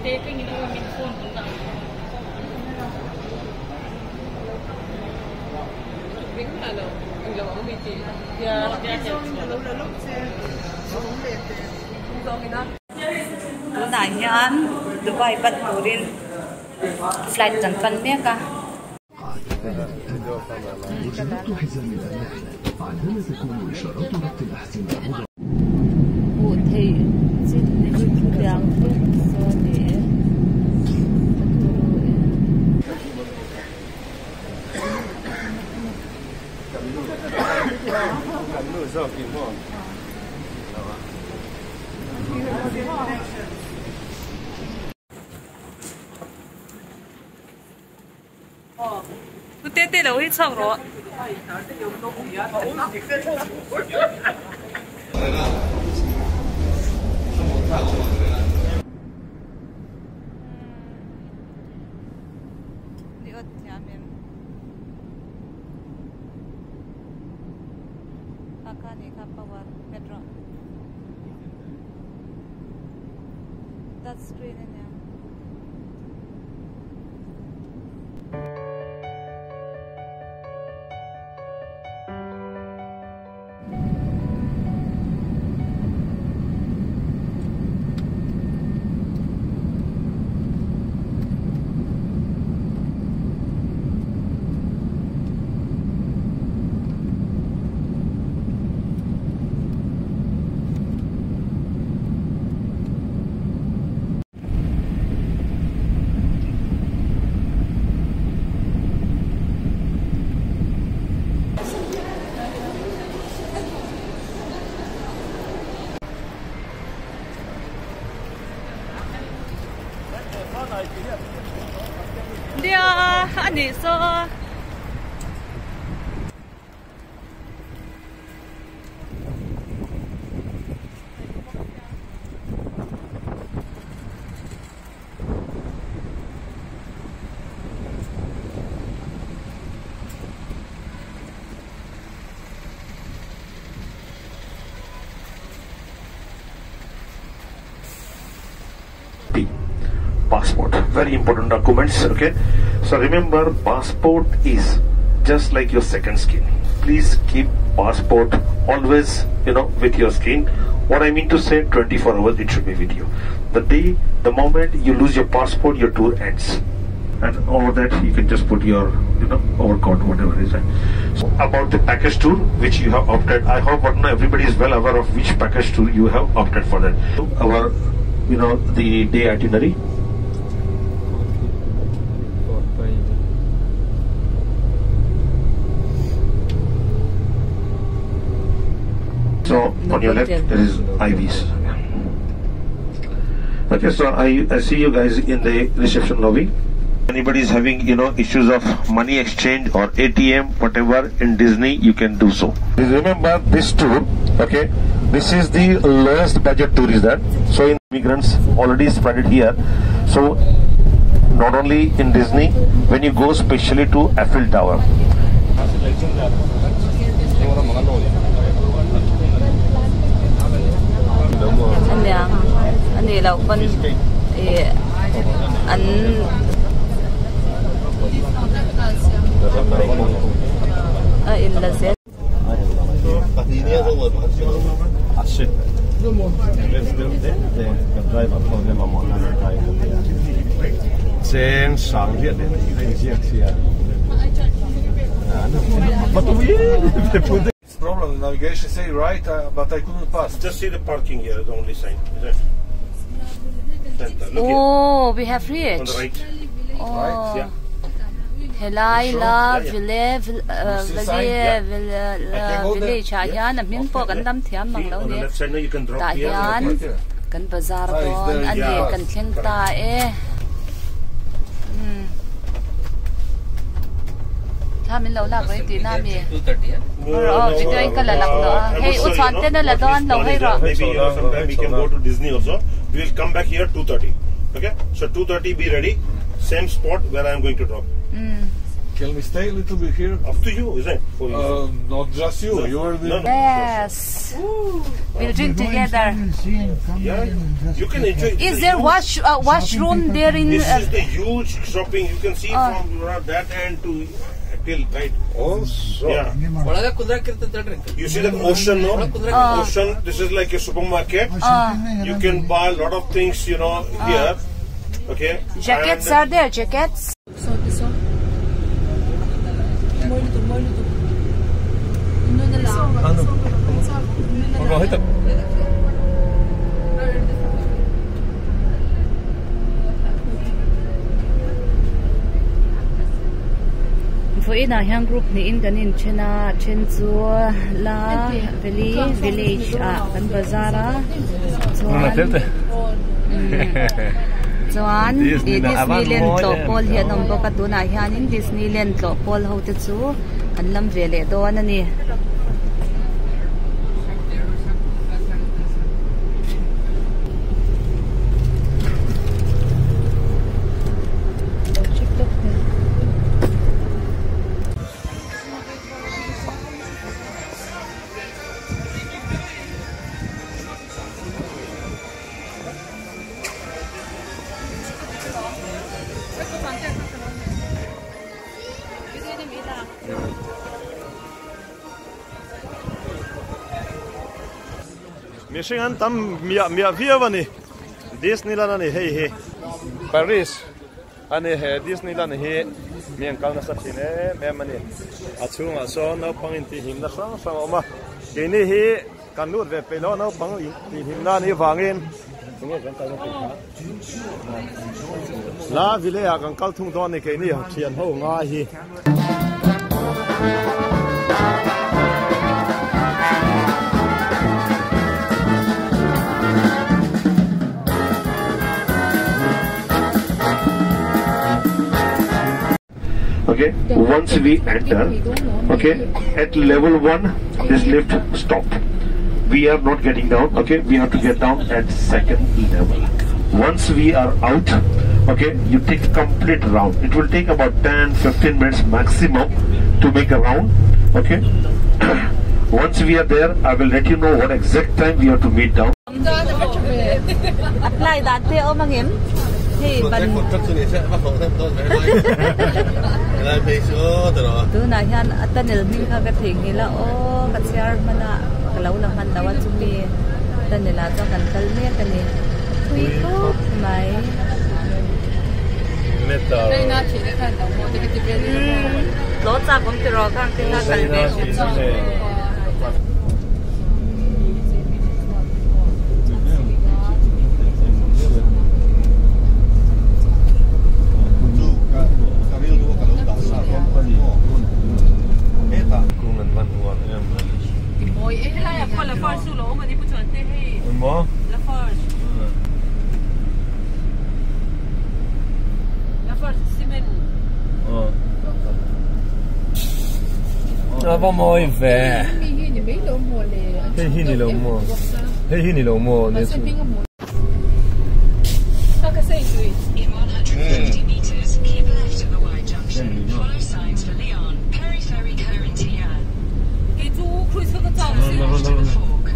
Tunay yan, Dubai bat turin flight dan fan meka. Thei yang tê đâu hết xong rồi. That's straight in there. Dia anih so. Passport, very important documents. Okay, so remember, passport is just like your second skin. Please keep passport always, with your skin. What I mean to say, 24 hours it should be with you. The moment you lose your passport, your tour ends. And over that you can just put your overcoat, whatever is that. So about the package tour which you have opted, I hope everybody is well aware of which package tour you have opted for that. Our the day itinerary. So on your left there is IVs. Okay, so I see you guys in the reception lobby. Anybody is having issues of money exchange or ATM, whatever in Disney, you can do so. Please remember this tour. Okay, this is the lowest budget tour is that. So immigrants already spread here. So not only in Disney, when you go specially to Eiffel Tower. Anih hlawm an in la set. Problem, the navigation say right, but I couldn't pass. Just see the parking here, the only sign. Is that? Oh, we have reached. On the right. Oh. Right, yeah. Vallee Village hian a min po kan dam thiam mang lo ni. Ta hian kan bazar don ani kan thleng ta Min lo lak rei ti na mi. Video in kala lak do. Hey, uchan te na la don lo hei ro. Maybe sometime we can go to Disney also. We will come back here 2:30. Okay? So 2:30 be ready. Same spot where I am going to drop. Can we stay a little bit here? Up to you, isn't it? For you. Not just you. You are the. Yes. Cheers. We'll drink together. Yeah, you can enjoy. Is there washroom there in? This is the huge shopping. You can see from that end to till right. Also, yeah. You see the ocean, no? Ocean. This is like a supermarket. You can buy a lot of things, you know, here. Okay. Jackets are there? Jackets. For in a group ni in ganin chena chenzu la Vallee Village kan bazar chuan Disneyland tlawpawh hi anom bawk a tunah hianin Disneyland tlawpawh ho te chu an lam ve leh dawn ani. Missing an tam mia via vani Disneyland ani hey Paris ani he Disneyland he miang kal na sa chine me mani achunga so no pangin ti himna sang sang oma kini hi kanut ve pelo no pang ti himna ni avangin la vile a kan kal thung don ni kini chian ho nga hi. Okay, once we enter, okay, at level 1, this lift stop. We are not getting down, okay, we have to get down at second level. Once we are out, okay, you take a complete round. It will take about 10-15 minutes maximum to make a round, okay. Once we are there, I will let you know what exact time we have to meet down. Apply that there, avangin. Hey, but tu na hian atanel mi kha ka thing nila o ka share mana kalau la man dawan chumi tanela to kan kal me kani thui ko mai meta na thi le kan da mo de ke lo cha kom ti ro kan tin na kal me Apa mau về? Hey hi ni hlawm mo. Hey hi ni hlawm mo ne. In 150 meters, keep left at the Y junction. Follow signs for Lyon, Periphery Corinthia. After the fork.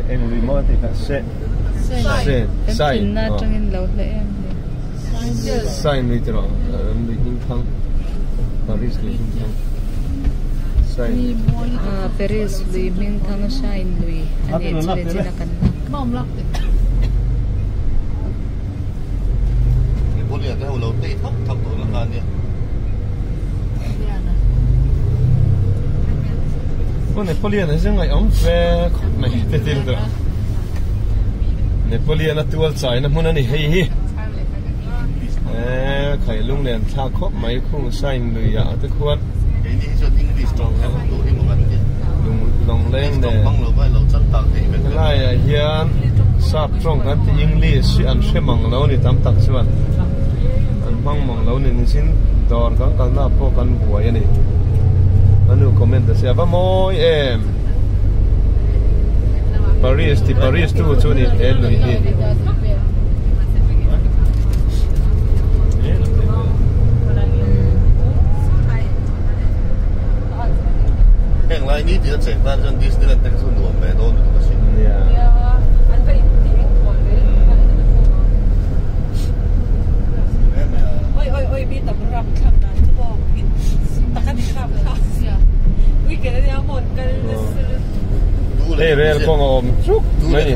Em remote thì phải set na trangin lo le em sign đi rồi đi hình thang Paris đi hình thang sign Paris đi hình thang sign lui anh ấy chỉ là cần mom lock cái bố liền cái hồ lô tây thấp thấp tổ là gì Napoleon is ngay ông về này thế tiền rồi Napoleon là tuột trái nó muốn anh hay hi khải lung đèn tha khóc máy khung xanh lười ạ tức khuất lồng lên nè cái này hiền sắp trong cái English anh sẽ mang lâu thì tạm tắc xuân anh mang mong lâu nên xin đòn các con na po con buổi này anh comment là sẽ vào môi em Paris thì Paris tu cho nên em lui đi hẹn lại ní thì sẽ phát sinh Disneyland thành số nổi mẹ đó được cái gì ôi bị tập rập khắp đó chứ bộ tất cả bị khắp đó ui cái này một cái đây rail con ôm chúc mấy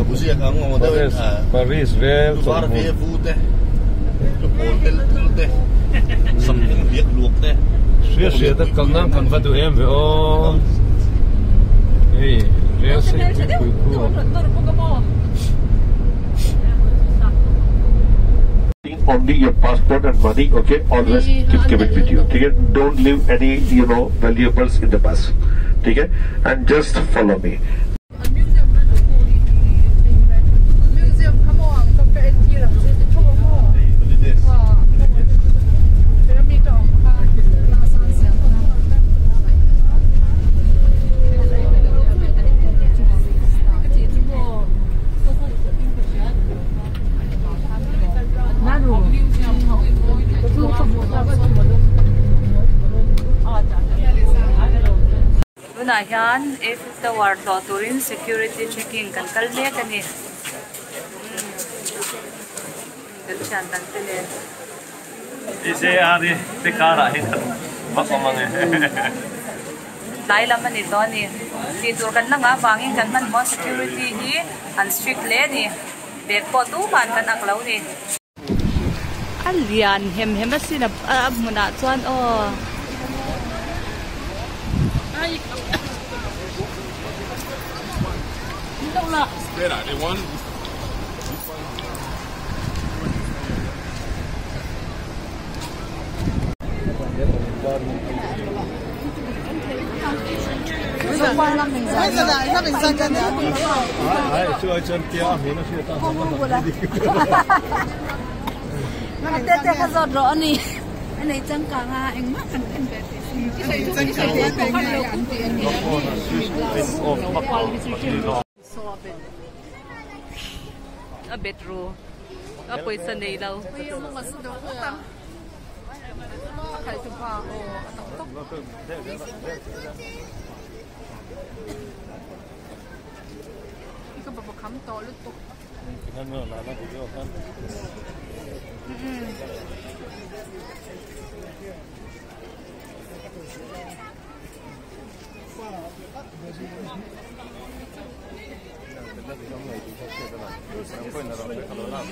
Paris rail vào phía phụ thế hotel thế something việc luộc thế xuyên tất cả năng cần phải tụi em về ô hey rail sẽ cùi cùa only your passport and money, okay? Always keep it with you. Okay? Don't leave any, valuables in the bus. Okay? And just follow me. Museum, come on, compare here. Tuna hian Eiffel Tower to turin security checking kan kalme kani kan chan tan tele ise ari te kara hi makomang dai lam ani to ni ti tur kan langa bangin kan man mo security hi an strict le ni bek po tu ban kan aklo ni alian hem asina muna chuan o ai đâu là Espera, they want Pawnlam mình ra. Ra mình ra chân đấy. chưa chân kia nó chưa ta Mà tê cái giọt rõ nè. Anh này changkang anh mắt anh bé. a bedroom a poisa nei lo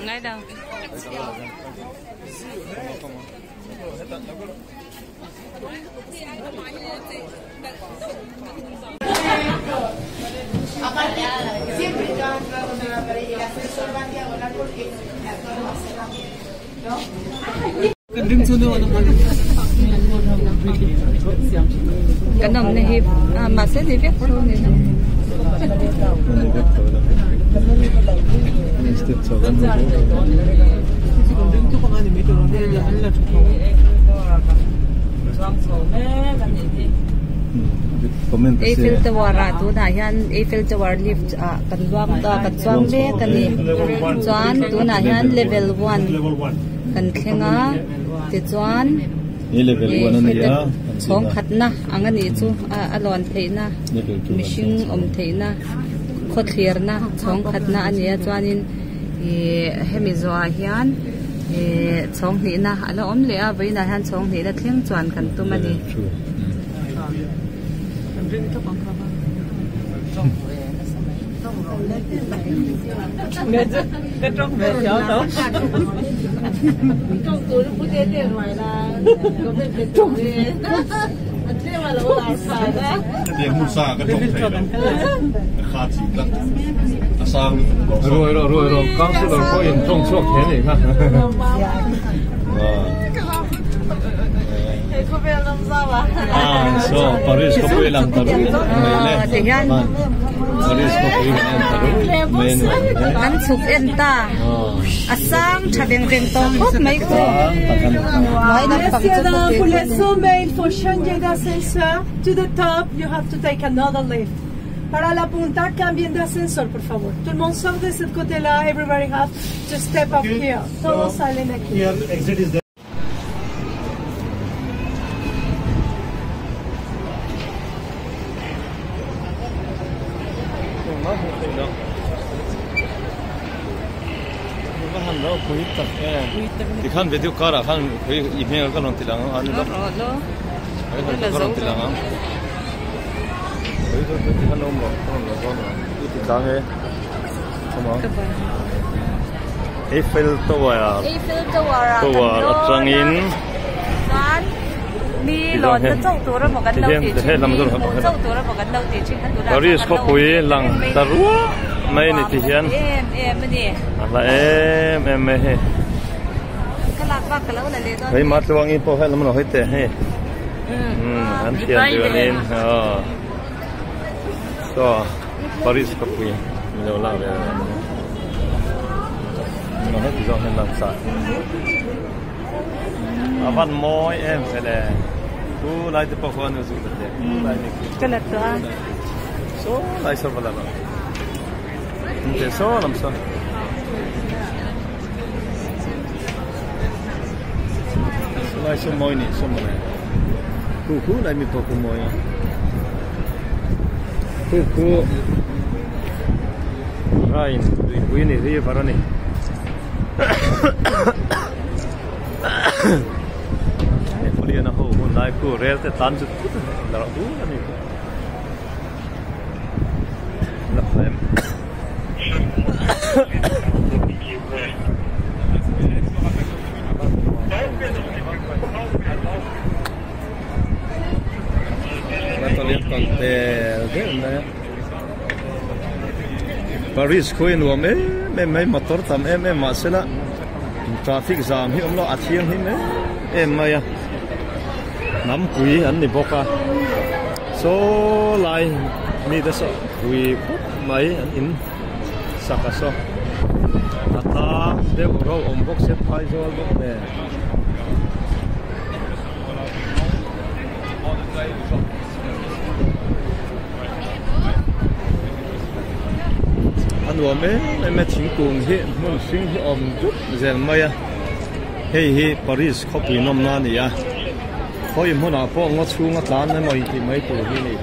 ngay đâu cái nồng này hiệp mahse thì biết thôi này Eiffel Tower-ah tu na hian Eiffel Tower lift kan chuang ve kan ni chuan tu na hian level 1 kan thlenga ti chuan level 1 ania chong khatna angani chu alon theina mishing om theina khothirna chong khatna ania chuanin hemi zoa hian chong ni na ala om le a veina hian chong ni la thleng chuan kan tumani cái trong về chợ đó trong túi nó cũng để tiền ngoài là có bên trong đi thế mà là làm sao đấy cái tiền mua xa cái trong thầy khá chỉ lắm sang rồi刚是了过瘾种错田你看không biết làm sao mà so Paris không biết làm taru Paris không biết làm taru menu ăn súp enta asam chabeng beng tong khop mai ko Messieurs, pour le sommet, il faut changer d'ascenseur. To the top, you have to take another lift. Para la punta, cambien de ascensor, por favor. Todo el mundo sale de ese côté-là. Everybody has to step up here. Todos salen aquí. Here, exit is there. Di kan video kara kan email kan orang tilang anu lah. Orang tilang ah. Itu kan nomor itu tilang sama. Eiffel Tower-ah. Eiffel Tower-ah. Tower avangin. Kan mi lon cái châu tour ra một cái đâu thì châu tour ra một cái đâu thì chỉ hắn tour ra. Paris khawpui lang tarua mai ni ti hian. Em ni. Ala em he. Cái lạc bạc cái lâu là lên đó. Hei mat luang in po hel man hoi te he. An thian nin. So Paris khawpui mi lo la le. Nó hết thì do nên làm sao văn môi em phải là tu lại từ bao nhiêu nữa rồi đấy cái làตัว số lại sao vậy là không thể số làm sao lại số môi này số môi này khu lại mi bao môi khu right quý này đi vào đây Polian na ho Hyundai ko rail te tan chu la du ani la phim la tolian con te de na Paris ko in wame me motor tam mahse la traffic jam hi omlo athiang hi me emaya nam pui an ni boka so lai mi da so pui mai an in sakaso ata de ro ombok set phai zo bok neอันว่าแม่ชิงกุงเฮมันชิงอมจุดเจนไม่อะเฮ้ปารีสเขาปีน้ำนานี่อะเขาอยู่หัวหน้าพวกงดชูงดล้านนั่นไม่ที่ไม่ตัวที่นี่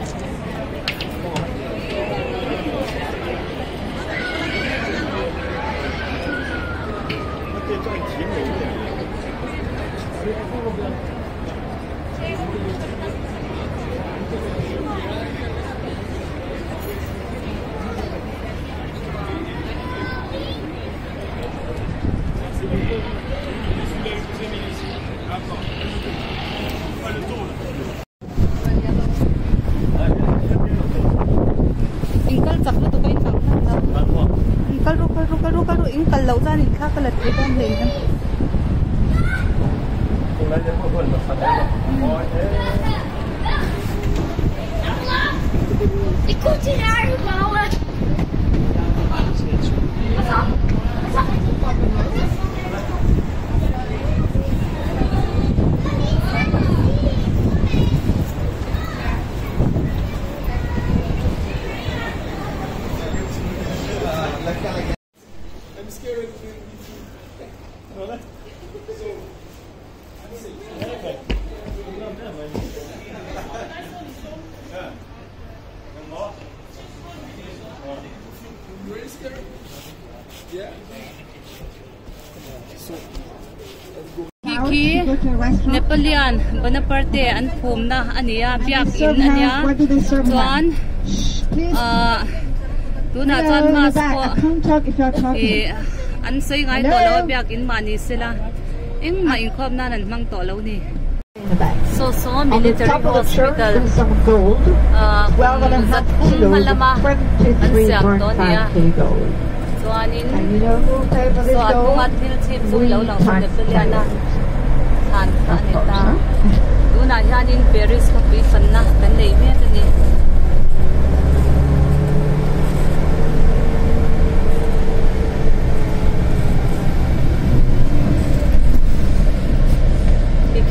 Ingkal lâu ra thì khác cái lật cái con lên hơn. Kiki Nepalian Bonaparte an Thawmhnaw ania biak in ania chuan tuna chuan mas ko an sei ngai to lo biak in mani sela eng ma in khom nan an mang to lo ni so military hospital Pawnlam an siam to nia chuanin so atunga thil chim chu lo lang Nepalian na than anita tuna hianin Paris ka pi fanna kan nei me tani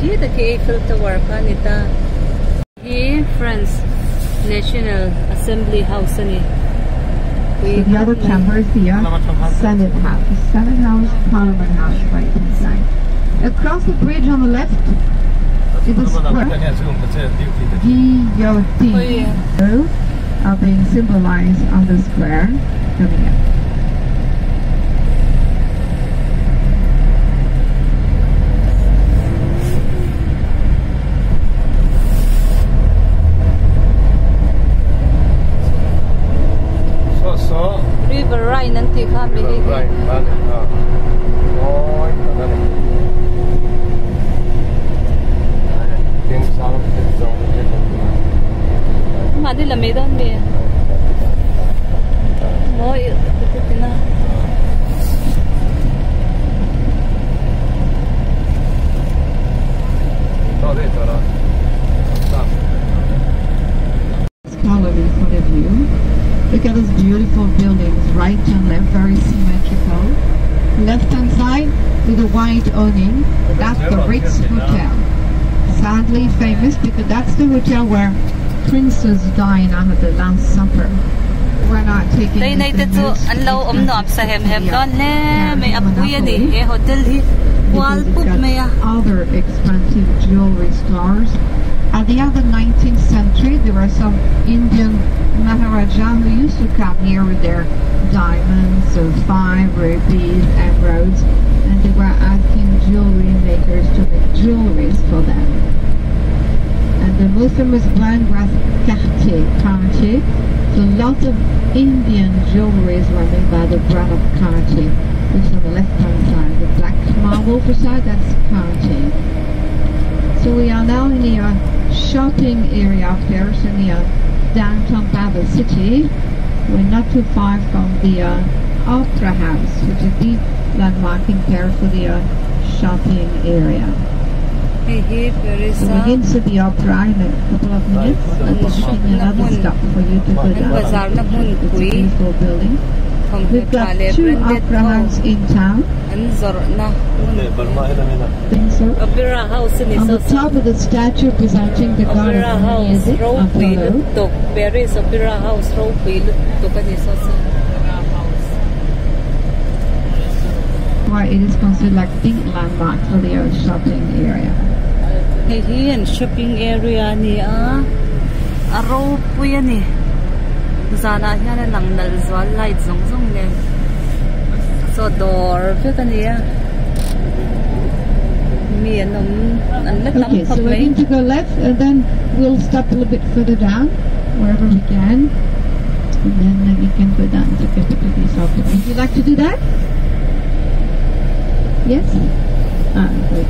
Here the Eiffel Tower-ah nita. Here, France National Assembly House ani. The other chamber is the Senate House. The Senate House, Parliament House, right inside. Across the bridge on the left is the square. Guillotine are being symbolized on the square coming up. River Rhine nanti kami Right, Madi la medan me. Oh, itu na. Column in front of you. Look at those beautiful buildings, right and left, very symmetrical. Left hand side with the white awning, that's the Ritz Hotel. Sadly famous because that's the hotel where princes dine after the Last Supper. We're not taking Thei nei te chu an lo om nop sa hem don le me apuya ni he hotel hi wal pup me ya. Other expensive jewelry stores. At the end of the 19th century, there were some Indian Maharaja who used to come here with their diamonds, fine rubies, emeralds, and they were asking jewelry makers to make jewelries for them. And the most famous brand was Cartier. So lots of Indian jewelries were made by the brand of Cartier, which is on the left-hand side. The black marble facade, that's Cartier. So we are now in the shopping area of Paris, in the downtown part of the city. We're not too far from the Opera House, which is the landmark in Paris for the shopping area. So we begin to the opera in a couple of minutes. And another stop for you to go down. It's a beautiful building. We've got 2 opera houses in town. Opera House On the top of the statue presenting the god of music, Apollo. Paris Opera House Why it is considered like the landmark for the shopping area. Here and shopping area ni Ropui ni. Zana hian lang nal zwal light zong zong le. So door pe kan ya. Okay, so we're going to go left and then we'll stop a little bit further down wherever we can. And then we can go down to get the shopping. Would you like to do that? Yes? Great.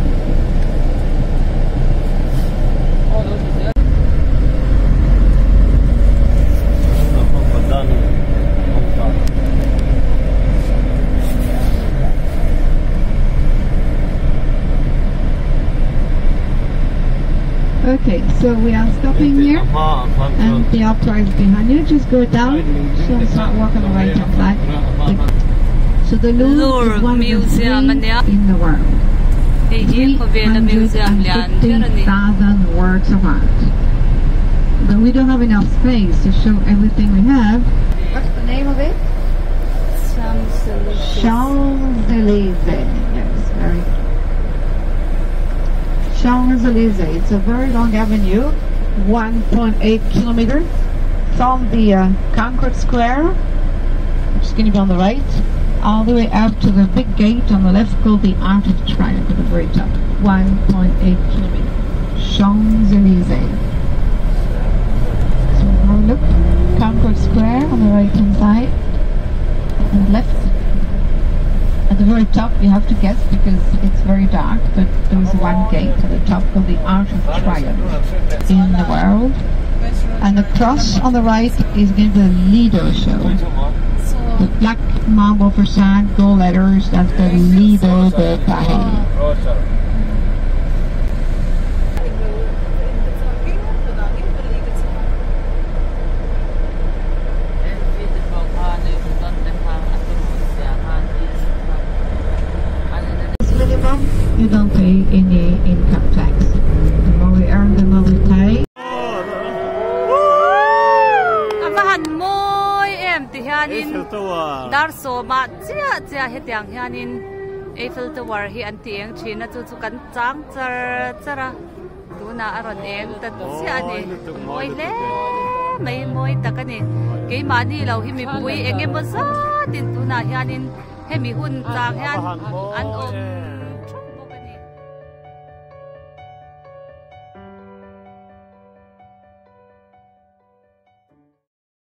Okay, so we are stopping here, and the opera is behind you. Just go down, so start walking the right hand side. So the Louvre is one of the 3 in the world. 350,000 works of art. But we don't have enough space to show everything we have. What's the name of it? Champs-Élysées. Yes, very good. Champs-Élysées. It's a very long avenue, 1.8 kilometers from the Concord Square, which is going to be on the right, all the way up to the big gate on the left called the Arch of Triumph at the very top. 1.8 kilometers. Champs-Élysées. So now look, Concord Square on the right hand side and left. At the very top, you have to guess because it's very dark, but there's one gate at the top called the Arch of Triumph in the world. And the cross on the right is going to be the Lido show. The black marble facade, gold letters, that's the Lido de Paris. You don't pay any income tax. so ma chia hetiang hianin Eiffel Tower hi an tieng thina chu kan chang chara tuna aron eng ta sia ni moi le mai moi takani ke mani lo hi mi pui enge mo sa tin tuna hianin hemi hun chang hian an om